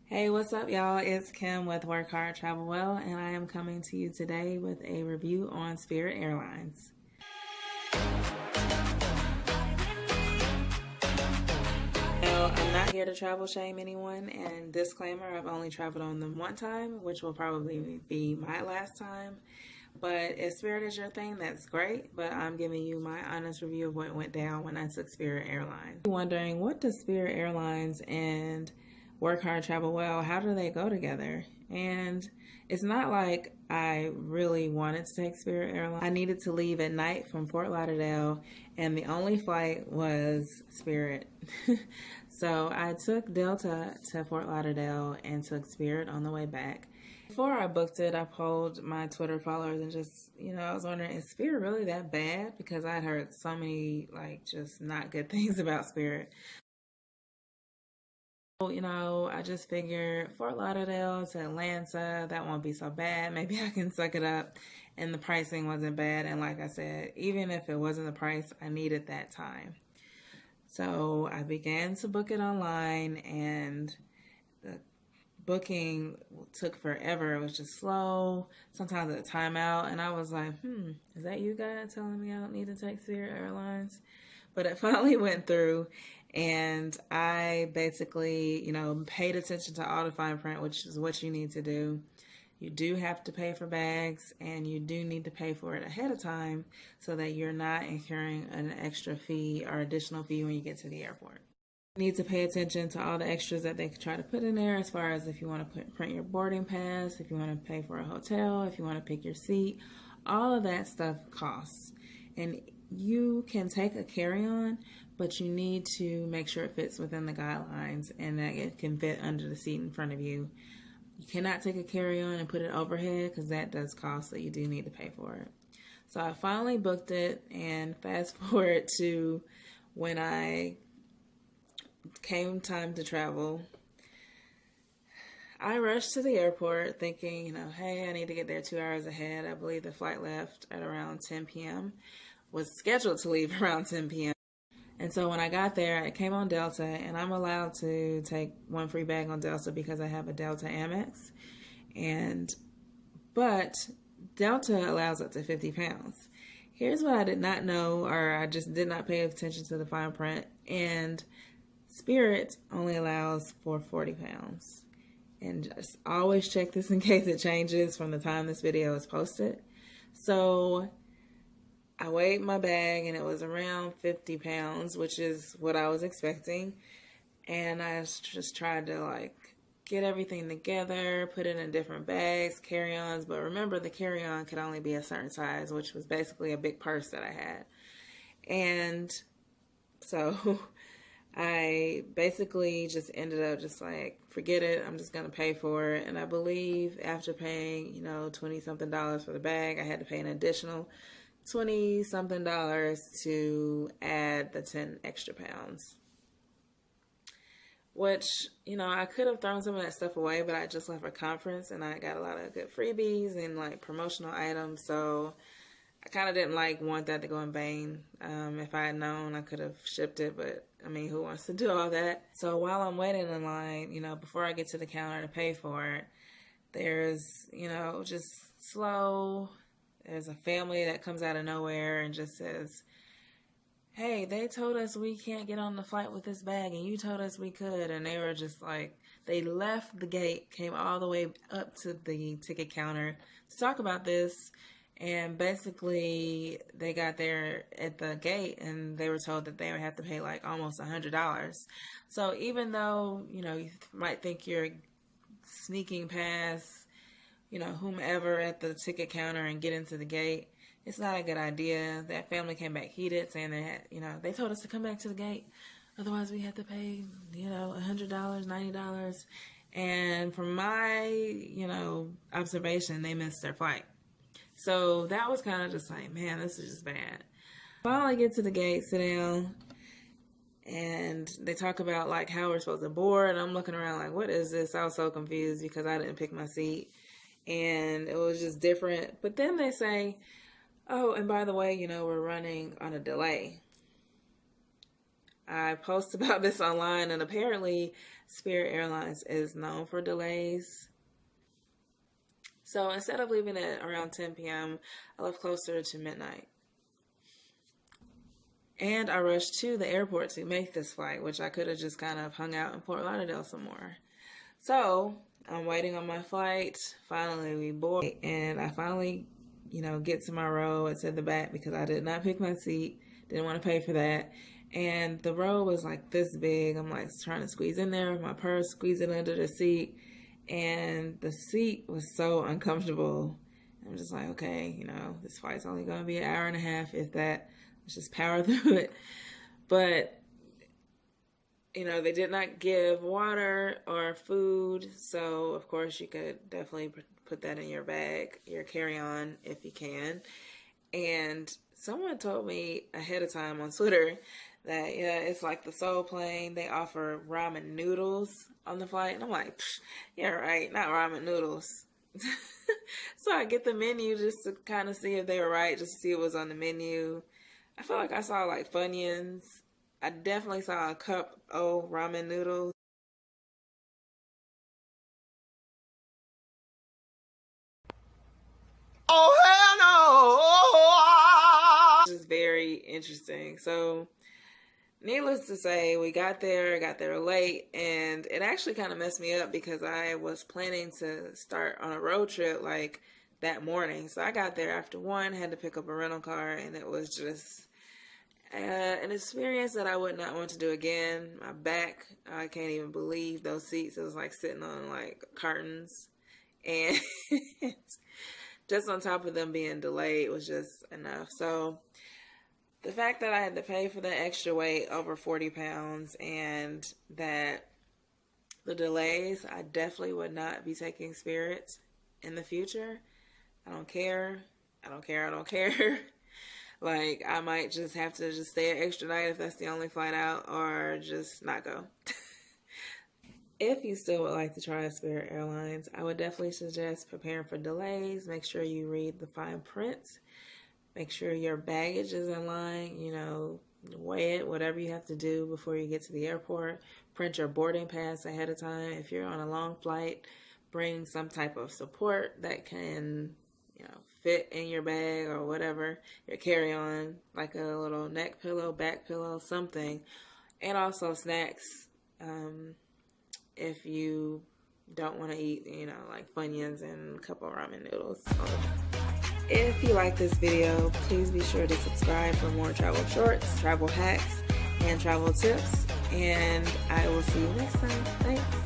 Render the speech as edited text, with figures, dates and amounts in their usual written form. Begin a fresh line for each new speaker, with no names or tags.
Hey, what's up, y'all? It's Kim with Work Hard, Travel Well, and I am coming to you today with a review on Spirit Airlines. Now, I'm not here to travel shame anyone, and disclaimer, I've only traveled on them one time, which will probably be my last time. But if Spirit is your thing, that's great, but I'm giving you my honest review of what went down when I took Spirit Airlines. You're wondering, what does Spirit Airlines and Work Hard, Travel Well, how do they go together? And it's not like I really wanted to take Spirit Airlines. I needed to leave at night from Fort Lauderdale, and the only flight was Spirit. So I took Delta to Fort Lauderdale and took Spirit on the way back. Before I booked it, I polled my Twitter followers and just, I was wondering, is Spirit really that bad? Because I'd heard so many, just not good things about Spirit. I just figured Fort Lauderdale to Atlanta, that won't be so bad. Maybe I can suck it up. And the pricing wasn't bad. And like I said, even if it wasn't the price, I needed that time. So I began to book it online, and the booking took forever. It was just slow. Sometimes at a timeout. And I was like, is that you guys telling me I don't need to take Spirit Airlines? But it finally went through, and I basically, paid attention to all the fine print, which is what you need to do. You do have to pay for bags, and you do need to pay for it ahead of time so that you're not incurring an extra fee or additional fee when you get to the airport. You need to pay attention to all the extras that they try to put in there, as far as if you want to print your boarding pass, if you want to pay for a hotel, if you want to pick your seat. All of that stuff costs. And you can take a carry-on, but you need to make sure it fits within the guidelines and that it can fit under the seat in front of you. You cannot take a carry-on and put it overhead, because that does cost, so you do need to pay for it. So I finally booked it, and fast forward to when I came time to travel, I rushed to the airport thinking, hey, I need to get there 2 hours ahead. I believe the flight left at around 10 p.m. was scheduled to leave around 10 p.m. And so when I got there, I came on Delta, and I'm allowed to take one free bag on Delta because I have a Delta Amex. But Delta allows up to 50 pounds. Here's what I did not know, or I just did not pay attention to the fine print. And Spirit only allows for 40 pounds. And just always check this in case it changes from the time this video is posted. So I weighed my bag, and it was around 50 pounds, which is what I was expecting. And I just tried to get everything together, put it in different bags, carry-ons. But remember, the carry-on could only be a certain size, which was basically a big purse that I had. And so I basically just ended up just forget it. I'm just going to pay for it. And I believe after paying, $20-something for the bag, I had to pay an additional $20-something to add the 10 extra pounds. Which, I could have thrown some of that stuff away, but I just left for conference, and I got a lot of good freebies and promotional items. So I kind of didn't want that to go in vain. If I had known, I could have shipped it, but who wants to do all that? So while I'm waiting in line, before I get to the counter to pay for it, there's, just slow. There's a family that comes out of nowhere and just says, hey, they told us we can't get on the flight with this bag, and you told us we could. And they were just they left the gate, came all the way up to the ticket counter to talk about this. And basically, they got there at the gate, and they were told that they would have to pay almost $100. So even though, you might think you're sneaking past, whomever at the ticket counter and get into the gate, it's not a good idea. That family came back heated, saying they had, they told us to come back to the gate. Otherwise, we had to pay, $100, $90. And from my, observation, they missed their flight. So that was kind of just man, this is just bad. Finally get to the gate, sit down, and they talk about how we're supposed to board. And I'm looking around what is this? I was so confused because I didn't pick my seat, and it was just different. But then they say, oh, and by the way, we're running on a delay. I post about this online, and apparently Spirit Airlines is known for delays. So instead of leaving at around 10 p.m., I left closer to midnight. And I rushed to the airport to make this flight, which I could have just kind of hung out in Fort Lauderdale some more. So I'm waiting on my flight. Finally, we board, and I finally, get to my row. It's at the back because I did not pick my seat. Didn't want to pay for that. And the row was like this big. I'm like trying to squeeze in there with my purse, squeeze it under the seat. And the seat was so uncomfortable. I'm just like, okay, this flight's only going to be an hour and a half, if that. Let's just power through it. But, they did not give water or food. So, of course, you could definitely put that in your bag, your carry-on, if you can. And someone told me ahead of time on Twitter that, it's like the Soul Plane. They offer ramen noodles on the flight. And I'm like, yeah, right, not ramen noodles. So I get the menu just to kind of see if they were right, just to see what was on the menu. I feel like I saw like Funyuns. I definitely saw a cup of ramen noodles.
Oh, hell no!
Which is very interesting. So, needless to say, we got there late, and it actually kind of messed me up because I was planning to start on a road trip like that morning. So I got there after 1, had to pick up a rental car, and it was just an experience that I would not want to do again. My back, I can't even believe those seats. It was like sitting on like curtains, and just on top of them being delayed was just enough. So the fact that I had to pay for the extra weight, over 40 pounds, and that the delays, I definitely would not be taking Spirit in the future. I don't care. Like, I might just have to just stay an extra night if that's the only flight out, or just not go. If you still would like to try Spirit Airlines, I would definitely suggest preparing for delays. Make sure you read the fine print. Make sure your baggage is in line, weigh it, whatever you have to do before you get to the airport. Print your boarding pass ahead of time. If you're on a long flight, bring some type of support that can, fit in your bag or whatever, your carry-on, like a little neck pillow, back pillow, something. And also snacks, if you don't want to eat, like Funyuns and a couple of ramen noodles. If you like this video, please be sure to subscribe for more travel shorts, travel hacks, and travel tips. And I will see you next time. Thanks.